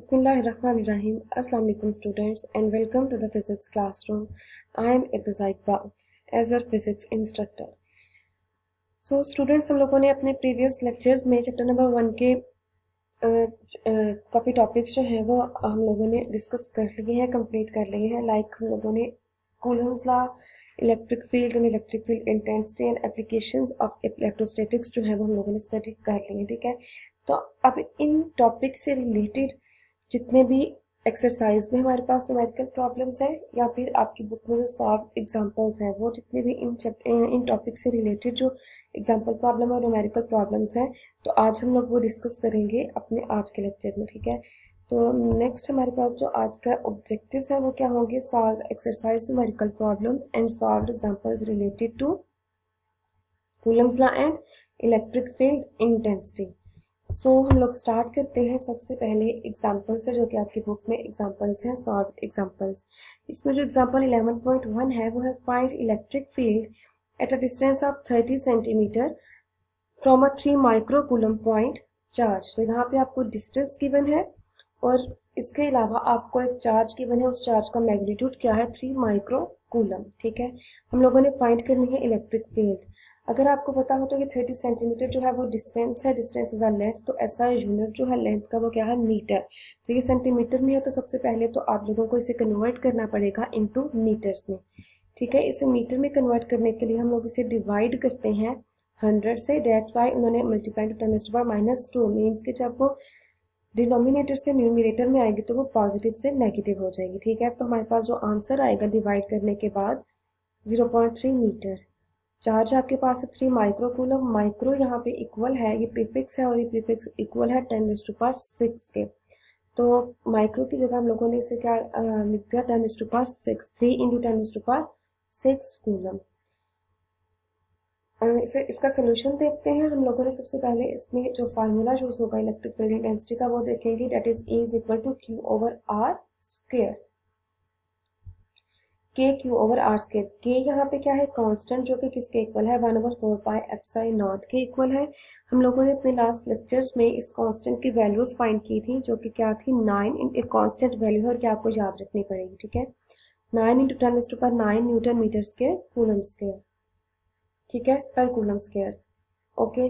Bismillahirrahmanirrahim. Assalamu alaikum students and welcome to the physics classroom. I am Irteza Iqbal as your physics instructor. So students, हम लोगों ने अपने previous lectures में chapter number 1 के काफ़ी topics जो हैं वो हम लोगों ने डिस्कस कर लिए हैं, कंप्लीट कर लिए हैं. लाइक हम लोगों ने Coulomb's law, electric field and electric field intensity and applications of electrostatics जो है वो हम लोगों ने स्टडी कर लिए हैं. ठीक है, तो अब इन टॉपिक से रिलेटेड जितने भी एक्सरसाइज में हमारे पास न्यूमेरिकल प्रॉब्लम्स हैं या फिर आपकी बुक में जो सॉल्व एग्जांपल्स हैं, वो जितने भी इन टॉपिक से रिलेटेड जो एग्जांपल प्रॉब्लम और न्यूमेरिकल प्रॉब्लम्स हैं, तो आज हम लोग वो डिस्कस करेंगे अपने आज के लेक्चर में. ठीक है, तो नेक्स्ट हमारे पास जो आज का ऑब्जेक्टिव्स है वो क्या होंगे? Solve exercise numerical problems and solve examples related to Coulomb's law and electric field intensity. So हम लोग स्टार्ट करते हैं. सबसे पहले एग्जाम्पल्स है जो कि आपकी बुक में एग्जाम्पल्स हैं, सॉल्व एग्जाम्पल्स. इसमें जो एग्जाम्पल 11.1 है वो है find electric field at a distance of 30 centimetre from a 3 micro coulomb point charge. तो यहाँ पे आपको डिस्टेंस गिवन है और इसके अलावा आपको एक चार्ज गिवन है. उस चार्ज का मैग्नीट्यूड क्या है? 3 माइक्रो कूलम. ठीक है, हम लोगों ने फाइंड करनी है इलेक्ट्रिक फील्ड. अगर आपको पता हो तो कि 30 सेंटीमीटर जो है वो डिस्टेंस है, डिस्टेंस इज अ लेंथ, तो ऐसा यूनिट जो है लेंथ का वो क्या है? मीटर. तो ये सेंटीमीटर में है, तो सबसे पहले तो आप लोगों को इसे कन्वर्ट करना पड़ेगा इनटू मीटर्स में. ठीक है, इसे मीटर में कन्वर्ट करने के लिए हम लोग इसे डिवाइड करते हैं 100 से. डेट वाई उन्होंने मल्टीप्लाई टू 10⁻⁻2 मीन्स कि जब वो डिनोमिनेटर से न्यूमिनेटर में आएगी तो वो पॉजिटिव से नेगेटिव हो जाएगी. ठीक है, तो हमारे पास जो आंसर आएगा डिवाइड करने के बाद 0.3 मीटर. चार्ज आपके पास है 3 माइक्रो कूलम. माइक्रो यहाँ पे इक्वल है, ये प्रीफिक्स है और ये प्रीफिक्स इक्वल है 10⁻6 के. तो माइक्रो की जगह हम लोगों ने इसे क्या लिख दिया? 10⁻6, 3 × 10⁻6 कूलम. इसका सोल्यूशन देखते हैं. हम लोगों ने सबसे पहले इसमें जो फार्मूला यूज होगा इलेक्ट्रिक फील्ड इंटेंसिटी का वो देखेंगे. That is E is equal to Q/R². Q/R². K यहाँ पे क्या है? कांस्टेंट, जो कि किसके इक्वल है? 1/4πε0 के इक्वल है. हम लोगों ने अपने लास्ट लेक्चर्स में इस कांस्टेंट की वैल्यूज फाइंड की थी जो कि क्या थी? 9. एक कांस्टेंट वैल्यू है और क्या आपको याद रखनी पड़ेगी. ठीक है, 9 × 10⁻9 newton metre square coulomb square. ठीक है, पर कूलम स्क्वायर. ओके,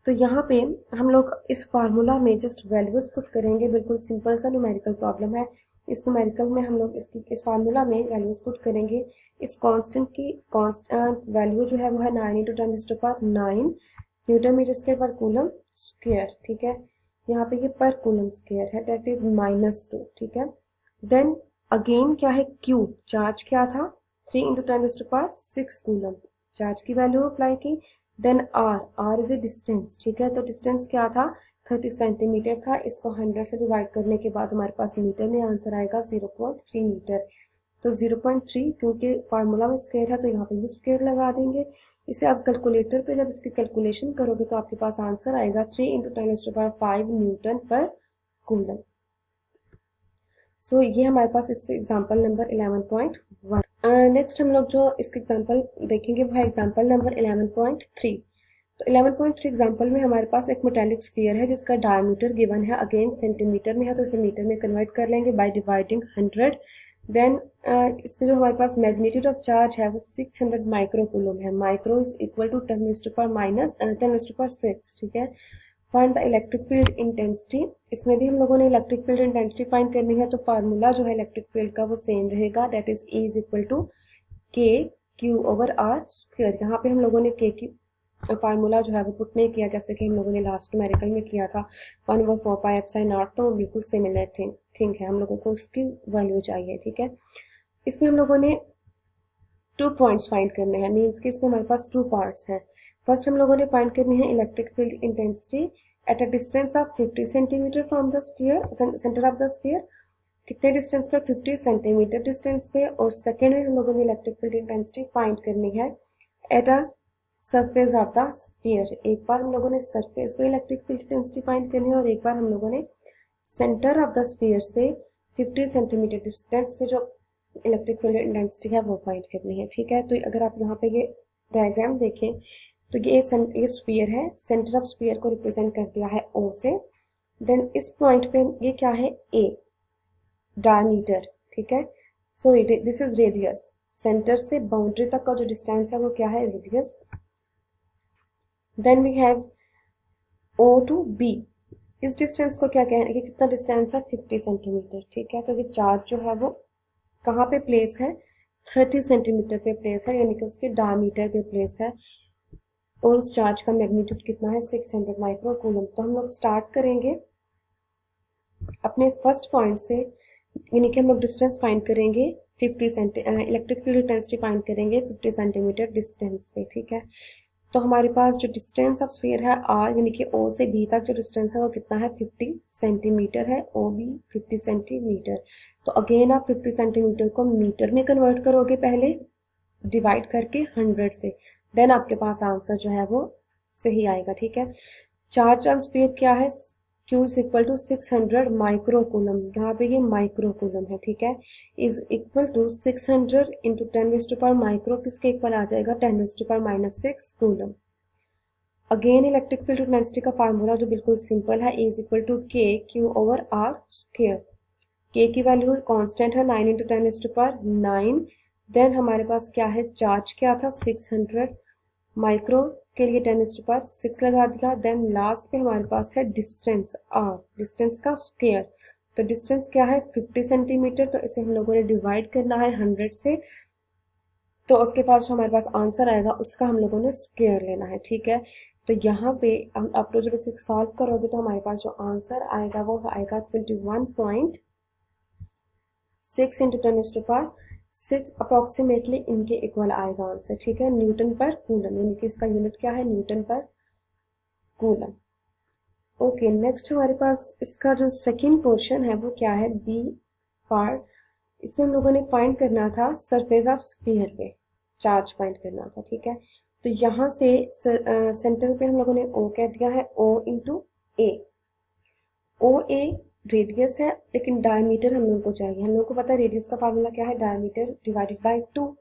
तो यहाँ पे हम लोग इस फार्मूला में जस्ट वैल्यूज पुट करेंगे. बिल्कुल सिंपल सा न्यूमेरिकल प्रॉब्लम है. इस न्यूमेरिकल में हम लोग इस फार्मूला में वैल्यूज पुट करेंगे. इस कांस्टेंट की कांस्टेंट वैल्यू जो है वो है 9 × 10⁻9 न्यूटन मीटर स्क्वायर पर कूलम स्क्वायर. ठीक है, यहाँ पे ये पर कूलम स्क्वायर है, दैट इज -2. ठीक है, देन अगेन क्या है? Q, चार्ज क्या था? 3 × 10⁻6 कूलम. चार्ज की वैल्यू अप्लाई की. Then R is a distance. ठीक है, तो डिस्टेंस क्या था? 30 सेंटीमीटर था. इसको 100 से डिवाइड करने के बाद हमारे पास मीटर में आंसर आएगा 0.3 मीटर. तो 0.3 क्योंकि फार्मूला में स्क्वायर है तो यहाँ पे भी स्क्वायर लगा देंगे. इसे आप कैलकुलेटर पे जब इसकी कैलकुलेशन करोगे तो आपके पास आंसर आएगा 3 × 10⁻5 न्यूटन पर कूलम. सो ये हमारे पास इससे एग्जाम्पल नंबर 11.1. नेक्स्ट हम लोग जो इसका एग्जाम्पल देखेंगे वो है एग्जाम्पल नंबर 11.3. तो 11.3 एग्जाम्पल में हमारे पास एक मेटालिक स्फीयर है जिसका डायमीटर गिवन है, अगेन सेंटीमीटर में है, तो इसे मीटर में कन्वर्ट कर लेंगे बाय डिवाइडिंग 100. देन इसमें जो हमारे पास मैग्नीट्यूड ऑफ चार्ज है वो 600 माइक्रो कूलम है. Micro is equal to 10⁻6. ठीक है, find the electric field intensity. इसमें भी हम लोगों ने इलेक्ट्रिक फील्ड इंटेंसिटी फाइंड करनी है, तो फार्मूला जो है इलेक्ट्रिक फील्ड का वो सेम रहेगा. That is E is equal to K/Q/R². यहाँ पे हम लोगों ने K की फार्मूला जो है वो पुट नहीं किया जैसे कि हम लोगों ने लास्ट न्यूमेरिकल में किया था 1/4πε0. तो बिल्कुल सिमिलर थिंग है, हम लोगों को उसकी वैल्यू चाहिए. ठीक है, इसमें हम लोगों ने 2 पॉइंट्स फाइंड करने हैं, मीन्स कि इसमें हमारे पास 2 पार्ट्स हैं. फर्स्ट हम लोगों ने फाइंड करनी है electric field intensity at a distance of 50 centimetre from the sphere, centre of the sphere. कितने डिस्टेंस पे? 50 सेंटीमीटर डिस्टेंस पे. और सेकेंड में हम लोगों ने इलेक्ट्रिक फील्ड इंटेंसिटी फाइंड करनी है at a surface of the sphere. एक बार हम लोगों ने सरफेस पे इलेक्ट्रिक फील्ड इंटेंसिटी फाइंड करनी है और एक बार हम लोगों ने सेंटर ऑफ द स्फीयर से 50 सेंटीमीटर डिस्टेंस पे जो इलेक्ट्रिक फील्ड इंटेंसिटी है वो फाइंड करनी है. ठीक है, तो अगर आप यहाँ पे ये डायग्राम देखें तो ये स्फीयर है, सेंटर ऑफ स्फीयर को रिप्रेजेंट कर दिया है O से. देन इस पॉइंट पे ये क्या है, ए डायमीटर, ठीक है। So this is radius, centre से बाउंड्री तक का जो डिस्टेंस है वो क्या है, radius. Then we have O to B, इस डिस्टेंस को क्या कहना है कि कितना डिस्टेंस है, 50 सेंटीमीटर, ठीक है। तो ये चार्ज जो है वो कहाँ पे प्लेस है, 30 सेंटीमीटर पे प्लेस है, यानी कि उसके डायमीटर पे प्लेस है, और उस चार्ज का मैग्नीट्यूड कितना है, 600 माइक्रो कूलम। तो हम लोग स्टार्ट करेंगे अपने फर्स्ट पॉइंट से, यानी कि हम लोग डिस्टेंस फाइंड करेंगे 50 इलेक्ट्रिक फील्ड इंटेंसिटी फाइंड करेंगे 50 सेंटीमीटर डिस्टेंस पे, ठीक है। तो हमारे पास जो डिस्टेंस ऑफ स्फीयर है आर, यानी कि ओ से बी तक जो डिस्टेंस है वो कितना है, 50 सेंटीमीटर है, ओ बी 50 सेंटीमीटर। तो अगेन आप 50 सेंटीमीटर को मीटर में कन्वर्ट करोगे पहले, डिवाइड करके 100 से, देन आपके पास आंसर जो है वो सही आएगा, ठीक है। चार्ज ऑन स्फीयर क्या है, Q is equal to 600 microcoulomb, यहाँ पे ये माइक्रोकूलम है, ठीक है, is equal to 600 into 10⁻⁻⁴ micro किसके इक्वल आ जाएगा, 10⁻⁻⁻6 coulomb. Again electric field intensity का फार्मूला जो बिल्कुल सिंपल है, E is equal to K Q over R square. K की वैल्यू कांस्टेंट है 9 इंटू 10⁻⁹। देन हमारे पास क्या है, चार्ज क्या था 600, माइक्रो के लिए 10⁻⁶ लगा दिया। देन लास्ट पे हमारे पास है डिस्टेंस आर, डिस्टेंस का स्क्वायर। तो डिस्टेंस क्या है 50 सेंटीमीटर, तो इसे हम लोगों ने डिवाइड करना है 100 से, तो उसके पास जो हमारे पास आंसर आएगा उसका हम लोगों ने स्क्वायर लेना है, ठीक है। तो यहाँ पे हम आप लोग जब इसे सॉल्व करोगे तो हमारे पास जो आंसर आएगा वो आएगा 21.6 इंटू 10⁻⁶ अप्रॉक्सीमेटली इनके इक्वल आएगा आंसर, ठीक है, न्यूटन पर कूलम, यानी कि इसका यूनिट क्या है, न्यूटन पर कूलम। ओके, नेक्स्ट हमारे पास इसका जो सेकंड पोर्शन है वो क्या है, बी पार्ट। इसमें हम लोगों ने फाइंड करना था सरफेस ऑफ स्फीयर पे चार्ज फाइंड करना था, ठीक है। तो यहाँ से सेंटर पे हम लोगों ने ओ कह दिया है, ओ इंटू ए, ओ ए रेडियस है, लेकिन डायमीटर हम लोगों को चाहिए, हम लोगों को पता है रेडियस का फार्मूला क्या है, डायमीटर डिवाइडेड बाय 2,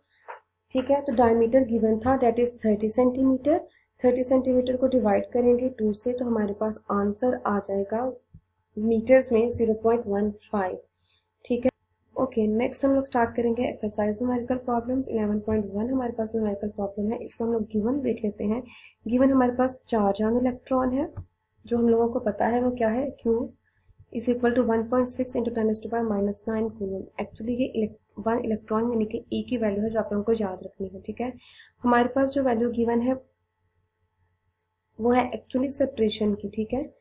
ठीक है। तो डायमीटर गिवन था दैट इज 30 सेंटीमीटर, 30 सेंटीमीटर को डिवाइड करेंगे 2 से, तो हमारे पास आंसर आ जाएगा मीटर्स में 0.15, ठीक है। ओके, नेक्स्ट हम लोग स्टार्ट करेंगे एक्सरसाइज न्यूमेरिकल प्रॉब्लम्स 11.1। हमारे पास न्यूमेरिकल प्रॉब्लम है, इसको हम लोग गिवन देख लेते हैं। गिवन हमारे पास चार्ज ऑन इलेक्ट्रॉन है, जो हम लोगों को पता है वो क्या है, Q is equal to 1.6 into 10⁻⁹ coulomb. Actually ये 1 इलेक्ट्रॉन यानी कि E की वैल्यू है जो आप लोगों को याद रखनी है, ठीक है। हमारे पास जो वैल्यू गिवन है वो है एक्चुअली सेपरेशन की, ठीक है,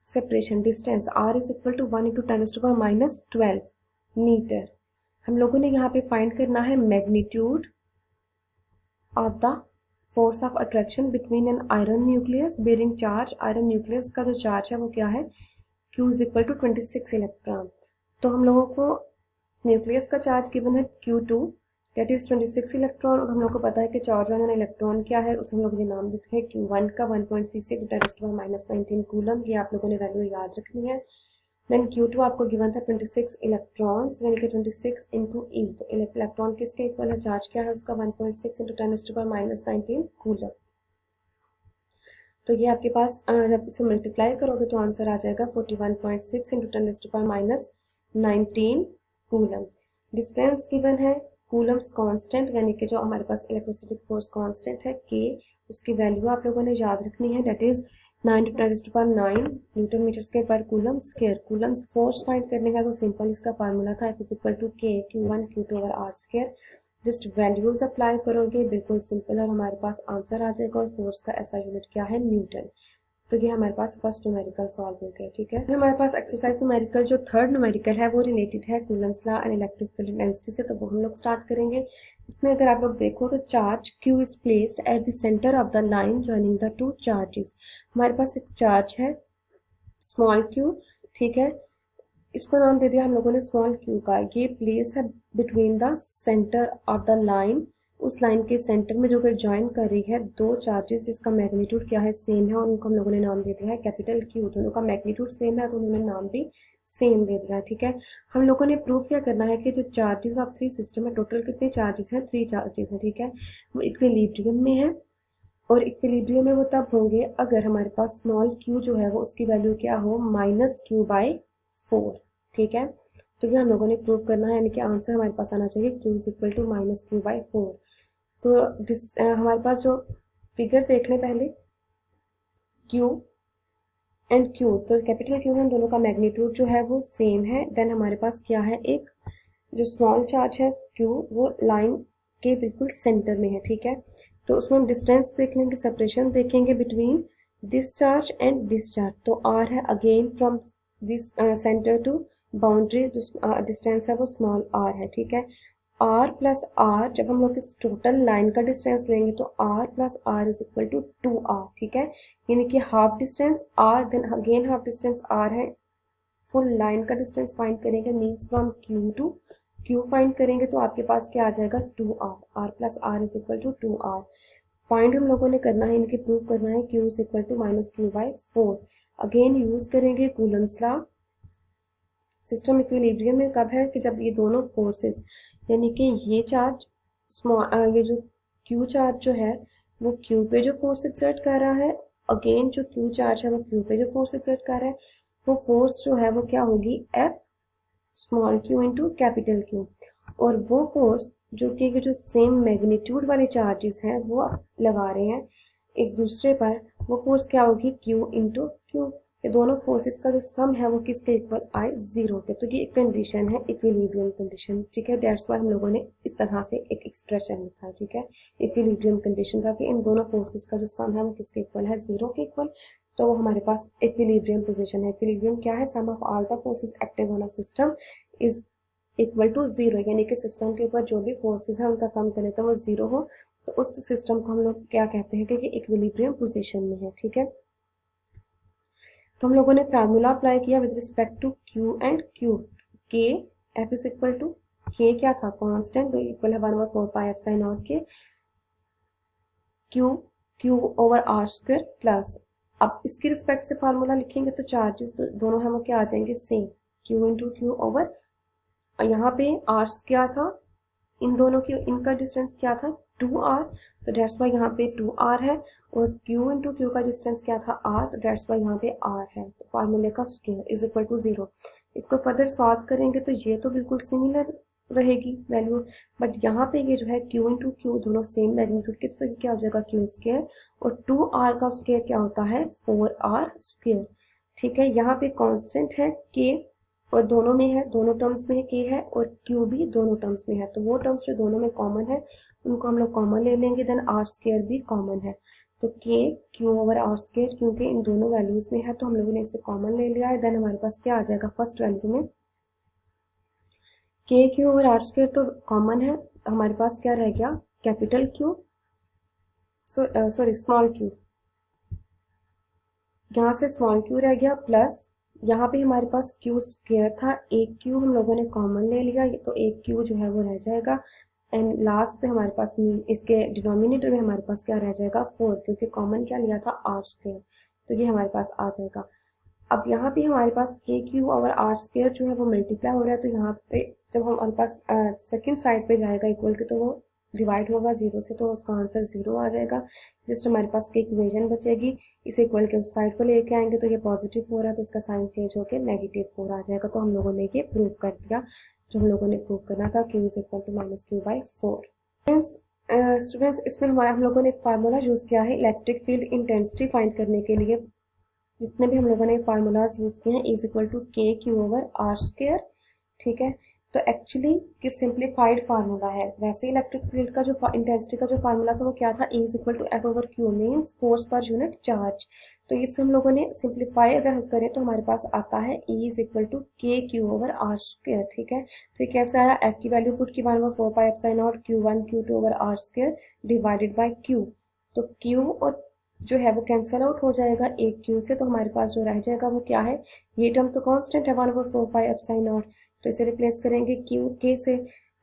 separation distance R is equal to 1 into 10⁻⁻12 metre. हम लोगों ने यहाँ पे फाइंड करना है magnitude of the force of attraction between an iron nucleus bearing charge. Iron nucleus का जो चार्ज है वो क्या है, Q is equal to 26 electron. तो हम लोगों को न्यूक्लियस का चार्ज गिवन है Q2 दैट इज 26 इलेक्ट्रॉन, और हम लोग को पता है कि चार्ज ऑन एन इलेक्ट्रॉन क्या है, उसे हम लोग ये नाम देते हैं Q1 का 1.6 इंटू 10⁻⁻19 कूलम। ये आप लोगों ने वैल्यू याद रखनी है। देन Q2 आपको गिवन था 26 इलेक्ट्रॉन्स, यानी कि 26 इंटू ई, तो इलेक्ट्रॉन किसके इक्वल है, चार्ज क्या है उसका 1.6 इंटू 10⁻⁻19 कूलम। तो ये आपके पास जब इसे मल्टीप्लाई करोगे तो आंसर आ जाएगा 41.6 इंटू 10⁻⁻19 कूलम। डिस्टेंस गिवन है, कूलम्स कांस्टेंट, यानी कि जो हमारे पास इलेक्ट्रोस्टैटिक फोर्स कांस्टेंट है K, उसकी वैल्यू आप लोगों ने याद रखनी है, that is 9 to 10⁹ newton metre square पर coulomb square. Coulomb's force find करने का तो सिंपल इसका फार्मूला था F is equal to K Q1 Q2 over R square. Just values apply करोगे, बिल्कुल सिंपल, और हमारे पास आंसर आ जाएगा। और फोर्स का ऐसा यूनिट क्या है, न्यूटन। तो ये हमारे पास फर्स्ट न्यूमेरिकल सॉल्व हो गया, ठीक है। हमारे पास एक्सरसाइज न्यूमेरिकल जो थर्ड न्यूमेरिकल है वो रिलेटेड है Coulomb's law and electric field intensity से, तो वो हम लोग स्टार्ट करेंगे। इसमें अगर आप लोग देखो तो charge Q is placed at the centre of the line joining the two charges. हमारे पास एक चार्ज है स्मॉल q, ठीक है, इसको नाम दे दिया हम लोगों ने स्मॉल q का। ये प्लेस है between the centre of the line, उस लाइन के सेंटर में जो कि ज्वाइन कर रही है दो चार्जेस जिसका मैग्नीट्यूड क्या है, सेम है, और उनको हम लोगों ने नाम दे दिया है कैपिटल Q। दोनों का मैग्नीट्यूड सेम है तो उन्होंने नाम भी सेम दे दिया, ठीक है। हम लोगों ने प्रूव क्या करना है कि जो चार्जेस ऑफ थ्री सिस्टम है, टोटल कितने चार्जेस हैं, 3 चार्जेस हैं, ठीक है, वो इक्विलिब्रियम में है। और इक्विलिब्रियम में वो तब होंगे अगर हमारे पास स्मॉल q जो है वो उसकी वैल्यू क्या हो -q/4। ठीक है, तो ये हम लोगों ने प्रूव करना है, यानी कि आंसर हमारे पास आना चाहिए q = -q/4। तो हमारे पास जो फिगर देख लें पहले, q एंड q, तो कैपिटल q है, दोनों का मैग्नीट्यूड जो है वो सेम है। देन हमारे पास क्या है, एक जो स्मॉल चार्ज है q वो लाइन के बिल्कुल सेंटर में है। ठीक है, तो उसमें हम डिस्टेंस देख लेंगे, सेपरेशन देखेंगे between this charge and this charge. तो r है again from this centre to boundary, जो डिस्टेंस है वो स्मॉल r है। ठीक है, r प्लस r, जब हम लोग इस टोटल लाइन का डिस्टेंस लेंगे तो r plus r is equal to 2r। ठीक है, यानी कि half distance r, then again half distance r है। फुल लाइन का डिस्टेंस फाइंड करेंगे, means from q to q find करेंगे तो आपके पास क्या आ जाएगा 2r, r plus r is equal to 2r। Find हम लोगों ने करना है, इनके प्रूव करना है q is equal to -q/4। Again use करेंगे कूलम्स लॉ। सिस्टम इक्विलिब्रियम में कब है कि जब ये दोनों फोर्सेस, यानी कि ये चार्ज ये जो q चार्ज जो है वो q पे जो फोर्स एक्सर्ट कर रहा है, अगेन जो q चार्ज है वो q पे जो फोर्स एक्सर्ट कर रहा है, वो फोर्स जो है वो क्या होगी F small q into capital Q। और वो फोर्स जो कि जो सेम मैग्नीट्यूड वाले चार्जेस हैं वो लगा रहे हैं एक दूसरे पर, वो फोर्स क्या होगी q इंटू q। ये दोनों फोर्सेस का जो सम है वो किसके इक्वल आए, 0 के। तो ये एक कंडीशन है इक्विलिब्रियम कंडीशन। ठीक है, दैट्स व्हाई हम लोगों ने इस तरह से एक एक्सप्रेशन लिखा है। ठीक है, इक्विलिब्रियम कंडीशन का कि इन दोनों फोर्सेस का जो सम है वो किसके इक्वल है, 0 के इक्वल। तो वो हमारे पास इक्विलिब्रियम पोजीशन है। इक्विलिब्रियम क्या है, sum of all the forces active on a system is equal to 0, यानी कि सिस्टम के ऊपर जो भी फोर्सेस है उनका सम करें तो वो 0 हो, तो उस सिस्टम को हम लोग क्या कहते हैं कि इक्विलिब्रियम पोजीशन में है। ठीक है, तो हम लोगों ने फार्मूला अप्लाई किया with respect to q and q। k f is equal to, k क्या था, कांस्टेंट, तो इक्वल है 1/4 pi epsilon naught K q over r square plus, अब इसकी रिस्पेक्ट से फार्मूला लिखेंगे तो चार्जेस दोनों हैं वो क्या आ जाएंगे, same, q into Q over, यहाँ पे r क्या था, इन दोनों की इनका डिस्टेंस क्या था 2r, तो डेट्स वाई यहाँ पे 2r है। और q इंटू क्यू का डिस्टेंस क्या था r, तो डेट्स वाई यहाँ पे r है। तो फार्मूले का स्क्वायर इज इक्वल टू 0। इसको फर्दर सॉल्व करेंगे तो ये तो बिल्कुल सिमिलर रहेगी वैल्यू, बट यहाँ पे ये जो है q इंटू क्यू दोनों सेम मैग्नीट्यूड के, तो ये क्या हो जाएगा q स्क्वायर, और 2r का स्क्वायर क्या होता है 4r स्क्वायर। ठीक है, यहाँ पे कांस्टेंट है k, और दोनों में है, दोनों टर्म्स में k है, और q भी दोनों टर्म्स में है, तो वो टर्म्स जो दोनों में कॉमन है उनको हम लोग कॉमन ले लेंगे। देन r स्क्वायर भी कॉमन है, तो k q over r square, क्योंकि इन दोनों वैल्यूज में है तो हम लोगों ने इसे कॉमन ले लिया है। देन हमारे पास क्या आ जाएगा, फर्स्ट वैल्यू में k q over r square तो कॉमन है, हमारे पास क्या रह गया capital Q, sorry small q, यहाँ से स्मॉल q रह गया, प्लस यहाँ पे हमारे पास q स्क्वायर था, एक q हम लोगों ने कॉमन ले लिया, तो एक q जो है वो रह जाएगा। एंड लास्ट पे हमारे पास इसके डिनोमिनेटर में हमारे पास क्या रह जाएगा 4, क्योंकि कॉमन क्या लिया था r स्क्वायर, तो ये हमारे पास आ जाएगा। अब यहाँ पे हमारे पास k क्यू और r स्क्वायर जो है वो मल्टीप्लाई हो रहा है, तो यहाँ पे जब हमारे पास सेकेंड साइड पे जाएगा इक्वल के, तो वो डिवाइड होगा 0 से, तो उसका आंसर 0 आ जाएगा। जस्ट हमारे पास की इक्वेशन बचेगी, इसे इक्वल के उस साइड को लेके आएंगे तो ये पॉजिटिव 4 है, तो इसका साइन चेंज होकर -4 आ जाएगा। तो हम लोगों ने ये प्रूव कर दिया जो हम लोगों ने प्रूव करना था, q is equal to -q/4। Students इसमें हम लोगों ने एक फार्मूला यूज किया है इलेक्ट्रिक फील्ड इंटेंसिटी फाइंड करने के लिए। जितने भी हम लोगों ने फार्मूलाज यूज किए हैं, is equal to k q over r square. ठीक है, तो एक्चुअली कि सिंप्लीफाइड फार्मूला है। वैसे इलेक्ट्रिक फील्ड का जो इंटेंसिटी का जो फार्मूला था वो क्या था, E is equal to F over Q, means force per unit charge. तो इसे हम लोगों ने सिंप्लीफाई अगर हम करें तो हमारे पास आता है E is equal to K Q over R square. ठीक है, तो ये कैसे आया, एफ की वैल्यू फुट की 1/4 pi epsilon naught Q1 Q2 over R square divided by Q। तो Q और जो है वो कैंसिल आउट हो जाएगा एक q से, तो हमारे पास जो रह जाएगा वो क्या है, ये टर्म तो कांस्टेंट है 1/4 पाई एप्सिलॉन नॉट, तो इसे रिप्लेस करेंगे q k से।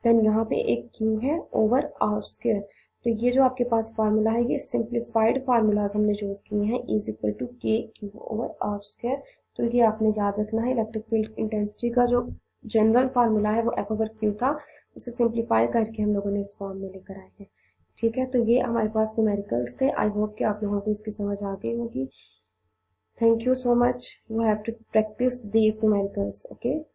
देन यहाँ पे एक q है ओवर r स्क्वायर। तो ये जो आपके पास फार्मूला है ये सिंप्लीफाइड फार्मूलाज हमने यूज किए हैं, is equal to K Q over r square. तो ये आपने याद रखना है, इलेक्ट्रिक फील्ड इंटेंसिटी का जो जनरल फार्मूला है वो एफ ओवर क्यू था, उसे सिंप्लीफाई करके हम लोगों ने इस फॉर्म में लेकर आए हैं। ठीक है, तो ये हमारे पास न्यूमेरिकल्स थे। आई होप कि आप लोगों को इसकी समझ आ गई होगी। Thank you so much. You have to practise these numericals. Okay.